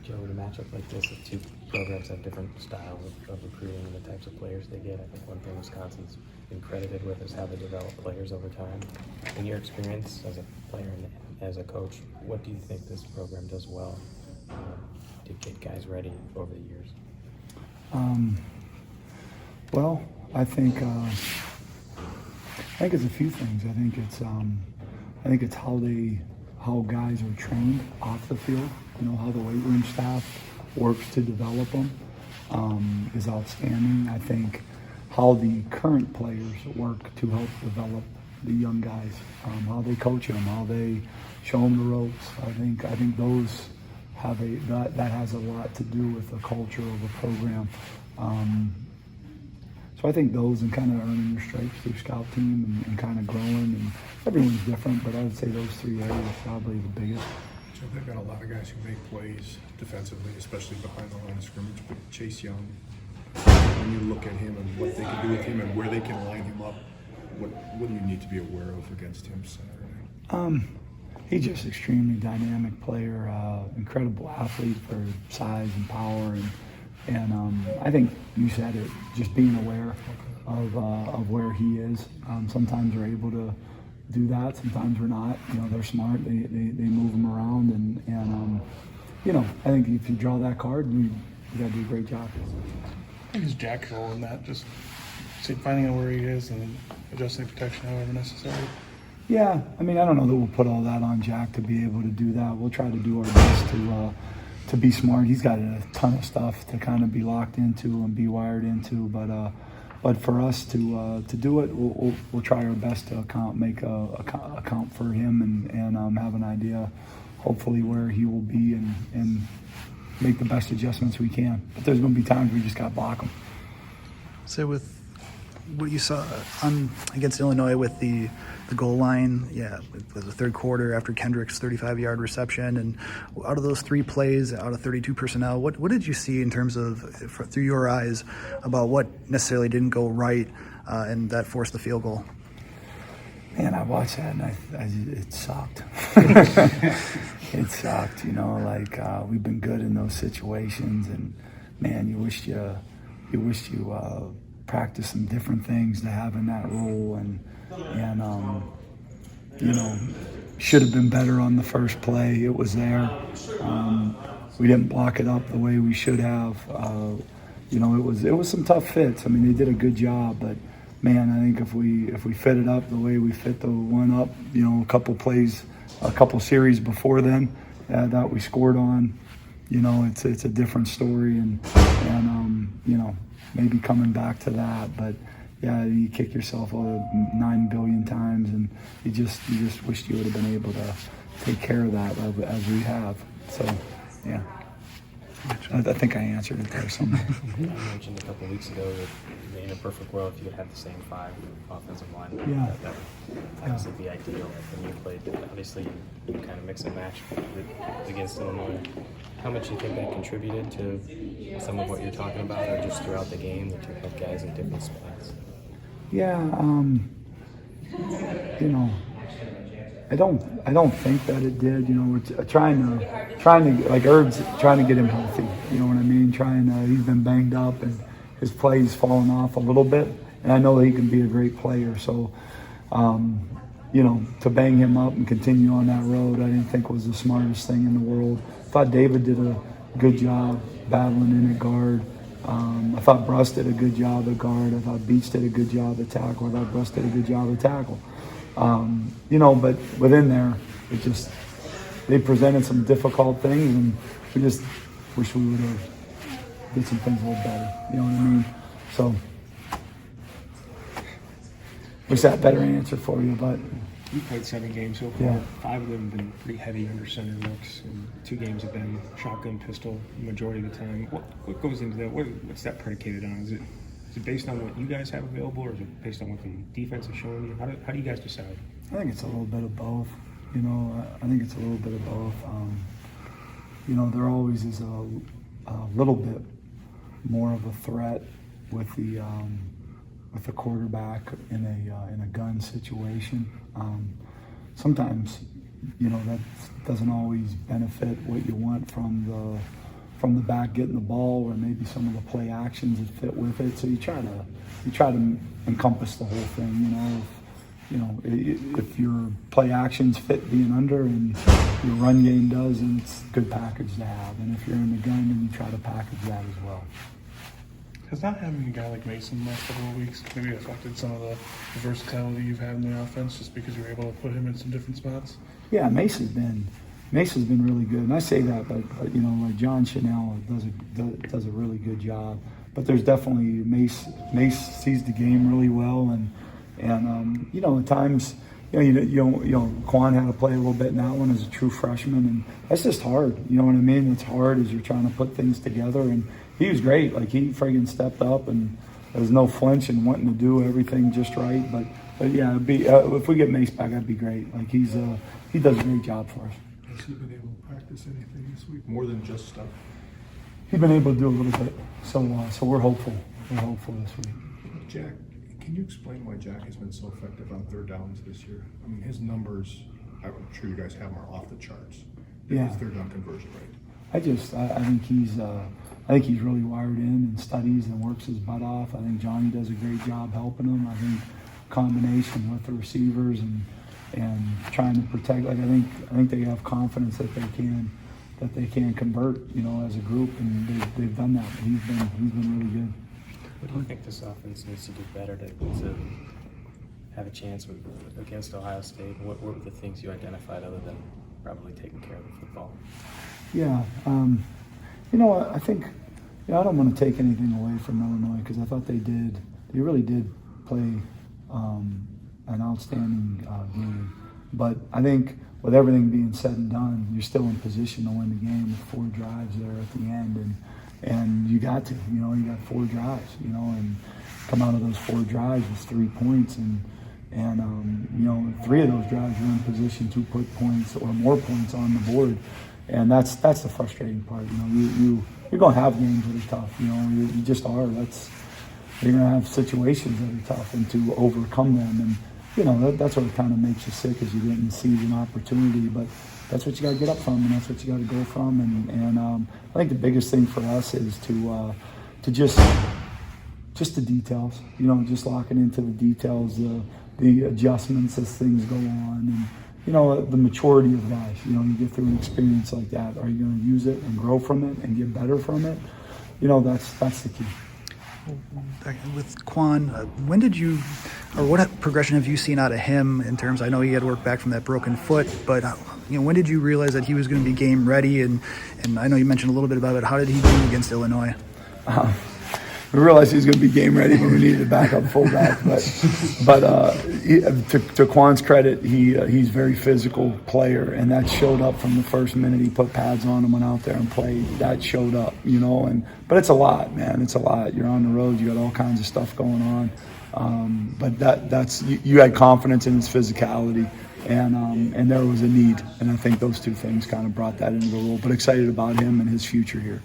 Joe, in a matchup like this, if two programs have different styles of recruiting and the types of players they get, I think one thing Wisconsin's been credited with is how they develop players over time. In your experience as a player and as a coach, what do you think this program does well to get guys ready over the years? Well, I think it's a few things. I think it's how guys are trained off the field. You know, how the weight room staff works to develop them is outstanding. I think how the current players work to help develop the young guys, how they coach them, how they show them the ropes. I think those have that has a lot to do with the culture of a program. So I think those and kind of earning your stripes through scout team and kind of growing, and everyone's different, but I would say those three areas are probably the biggest. So they've got a lot of guys who make plays defensively, especially behind the line of scrimmage, but Chase Young, when you look at him and what they can do with him and where they can line him up, what do you need to be aware of against him Saturday? He's just extremely dynamic player, incredible athlete for size and power, and I think you said it, just being aware of where he is. Sometimes we're able to do that, sometimes we're not. You know, they're smart, they move him around, and you know, I think if you draw that card, you got to do a great job. I think it's Jack's role in that, just finding out where he is and adjusting protection however necessary. Yeah, I mean, I don't know that we'll put all that on Jack to be able to do that. We'll try to do our best to be smart. He's got a ton of stuff to kind of be locked into and be wired into, but for us to do it, we'll try our best to make a account for him and have an idea, hopefully, where he will be and make the best adjustments we can. But there's going to be times we just got to block him. So with what you saw against Illinois with the goal line, with the third quarter after Kendrick's 35-yard reception, and out of those three plays, out of 32 personnel, what did you see in terms of, through your eyes, about what necessarily didn't go right and that forced the field goal? Man, I watched that and it sucked. It sucked, you know, like we've been good in those situations, and man, you wished you practiced some different things to have in that role, and you know, should have been better on the first play. It was there. We didn't block it up the way we should have. You know, it was some tough fits. I mean, they did a good job, but man, I think if we fit it up the way we fit the one up, you know, a couple series before then that we scored on, you know, it's a different story, and you know, maybe coming back to that, but yeah, you kick yourself 9 billion times, and you just wished you would have been able to take care of that as we have. So, yeah, I think I answered it there somewhere. You mentioned a couple of weeks ago that in a perfect world, if you had the same 5 offensive linemen, Yeah. that would obviously be ideal. When you played, obviously, you kind of mix and match against Illinois. How much do you think that contributed to some of what you're talking about, or just throughout the game that you had guys in different spots? Yeah, you know, I don't think that it did. You know, we're trying to like Herb's trying to get him healthy. You know what I mean? He's been banged up and his play's fallen off a little bit, and I know that he can be a great player. So, you know, to bang him up and continue on that road, I didn't think was the smartest thing in the world. I thought David did a good job battling in at guard. I thought Bruss did a good job at guard. I thought Beach did a good job at tackle. I thought Bruss did a good job at tackle. You know, but within there, they presented some difficult things, and we just wish we would have did some things a little better. You know what I mean? So, wish that better answer for you, but. You played 7 games so far. Yeah. 5 of them have been pretty heavy under center looks, and 2 games have been shotgun pistol the majority of the time. What goes into that? What's that predicated on? Is it based on what you guys have available, or is it based on what the defense is showing you? How do you guys decide? I think it's a little bit of both. You know, I think it's a little bit of both. You know, there always is a little bit more of a threat with the quarterback in a gun situation. Sometimes, you know, that doesn't always benefit what you want from from the back getting the ball, or maybe some of the play actions that fit with it. So you try to encompass the whole thing. If your play actions fit being under and your run game does, and it's a good package to have. And if you're in the gun, then you try to package that as well. Has not having a guy like Mason the last couple of weeks maybe affected some of the versatility you've had in the offense, just because you're able to put him in some different spots? Yeah, Mace's been really good, and I say that, but like John Chanel does a really good job. But there's definitely Mace sees the game really well, and at times Quan had to play a little bit in that one as a true freshman, and that's just hard. You know what I mean? It's hard as you're trying to put things together, and he was great. Like, he friggin' stepped up, and there was no flinch and wanting to do everything just right. But yeah, it'd be, if we get Mace back, that'd be great. Like, he does a great job for us. Has he been able to practice anything this week more than just stuff? He's been able to do a little bit, so we're hopeful. We're hopeful this week. Jack, can you explain why Jack has been so effective on third downs this year? I mean, his numbers, I'm sure you guys have them, are off the charts. Yeah. His third down conversion rate. I think he's really wired in and studies and works his butt off. I think Johnny does a great job helping him. I think combination with the receivers and trying to protect. Like, I think they have confidence that they can convert, as a group, and they've done that. He's been really good. What do you think this offense needs to do better to have a chance against Ohio State? What were the things you identified other than probably taking care of the football? Yeah, I think I don't want to take anything away from Illinois, because I thought they really did play an outstanding game. But I think with everything being said and done, you're still in position to win the game with 4 drives there at the end, and you got to, you got 4 drives, and come out of those 4 drives with 3 points, and 3 of those drives you're in position to put points or more points on the board, and that's the frustrating part. You're going to have games that are tough. You just are. You're going to have situations that are tough, and to overcome them, and that's what kind of makes you sick, is you didn't seize an opportunity, but that's what you got to get up from, and that's what you got to go from, and I think the biggest thing for us is to just the details, just locking into the details, the adjustments as things go on, and the maturity of guys. You get through an experience like that. Are you going to use it and grow from it and get better from it? That's the key. With Quan, when did you, or what progression have you seen out of him in terms? I know he had worked back from that broken foot, but when did you realize that he was going to be game ready? And I know you mentioned a little bit about it. How did he do against Illinois? We realized he was going to be game ready, but we needed a backup fullback. But to Quan's credit, he's a very physical player, and that showed up from the first minute he put pads on and went out there and played. That showed up, but it's a lot, man. It's a lot. You're on the road. You got all kinds of stuff going on. But that's you had confidence in his physicality, and there was a need, and I think those two things kind of brought that into the role. But excited about him and his future here.